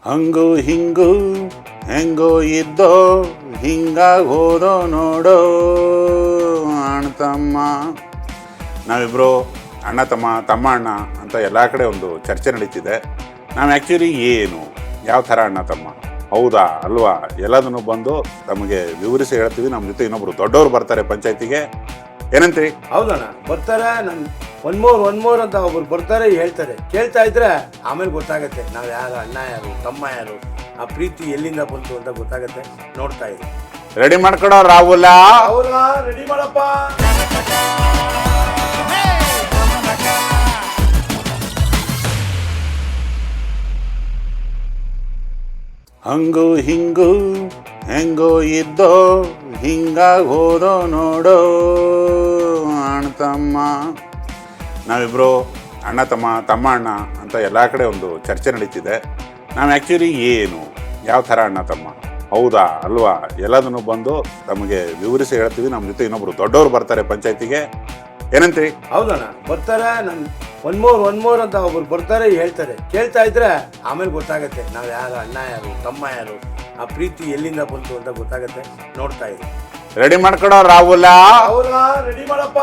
ಹಂಗು ಹಿಂಗು ಹೆಂಗೋ ಇದ್ದೋ ಹಿಂಗಾಗಿ ಹೋದೋ ನೋಡೋ ಅಣ್ಣ ನಾವಿಬ್ಬರು ಅಣ್ಣ ತಮ್ಮ ಅಣ್ಣ ಅಂತ ಎಲ್ಲ ಕಡೆ ಒಂದು ಚರ್ಚೆ ನಡೀತಿದೆ. ನಾವು ಆ್ಯಕ್ಚುಲಿ ಏನು ಯಾವ ಥರ ಅಣ್ಣ ತಮ್ಮ ಹೌದಾ ಅಲ್ವಾ ಎಲ್ಲದನ್ನು ಬಂದು ನಮಗೆ ವಿವರಿಸಿ ಹೇಳ್ತೀವಿ. ನಮ್ಮ ಜೊತೆ ಇನ್ನೊಬ್ರು ದೊಡ್ಡವರು ಬರ್ತಾರೆ ಪಂಚಾಯತಿಗೆ. ಏನಂತೀರಿ? ಹೌದಣ್ಣ, ಬರ್ತಾರೆ. ನಾನು ಒನ್ ಮೋರ್ ಅಂತ ಒಬ್ರು ಬರ್ತಾರೆ, ಹೇಳ್ತಾರೆ. ಕೇಳ್ತಾ ಇದ್ರೆ ಆಮೇಲೆ ಗೊತ್ತಾಗತ್ತೆ ನಾವು ಯಾರು, ಅಣ್ಣ ಯಾರು, ತಮ್ಮ ಯಾರು, ಆ ಪ್ರೀತಿ ಎಲ್ಲಿಂದ ಬಂತು ಅಂತ ಗೊತ್ತಾಗತ್ತೆ. ನೋಡ್ತಾ ಇದ್ದೆ. ರೆಡಿ ಮಾಡ್ಕೊಡೋ ರಾಹುಲ. ರೆಡಿ ಮಾಡಪ್ಪ. ಹಂಗು ಹಿಂಗು ಹೆಂಗೋ ಇದ್ದೋ ಹಿಂಗಾಗಿ ಹೋದೋ ನೋಡೋ ಅಣ್ಣ ನಾವಿಬ್ಬರು ಅಣ್ಣ ತಮ್ಮ ಅಣ್ಣ ಅಂತ ಎಲ್ಲ ಕಡೆ ಒಂದು ಚರ್ಚೆ ನಡೀತಿದೆ. ನಾವು ಆ್ಯಕ್ಚುಲಿ ಏನು ಯಾವ ಥರ ಅಣ್ಣ ತಮ್ಮ ಹೌದಾ ಅಲ್ವಾ ಎಲ್ಲದನ್ನು ಬಂದು ನಮಗೆ ವಿವರಿಸಿ ಹೇಳ್ತೀವಿ. ನಮ್ಮ ಜೊತೆ ಇನ್ನೊಬ್ರು ದೊಡ್ಡವರು ಬರ್ತಾರೆ ಪಂಚಾಯತಿಗೆ. ಏನಂತೀರಿ? ಹೌದಣ್ಣ, ಬರ್ತಾರೆ. ನಾನು ಒನ್ ಮೋರ್ ಅಂತ ಒಬ್ರು ಬರ್ತಾರೆ, ಹೇಳ್ತಾರೆ. ಕೇಳ್ತಾ ಇದ್ರೆ ಆಮೇಲೆ ಗೊತ್ತಾಗತ್ತೆ ನಾವು ಯಾರು, ಅಣ್ಣ ಯಾರು, ತಮ್ಮ ಯಾರು, ಆ ಪ್ರೀತಿ ಎಲ್ಲಿಂದ ಬಂತು ಅಂತ ಗೊತ್ತಾಗತ್ತೆ. ನೋಡ್ತಾ ಇದ್ದೆ. ರೆಡಿ ಮಾಡ್ಕೊಡೋ ರಾಹುಲ. ರೆಡಿ ಮಾಡಪ್ಪ.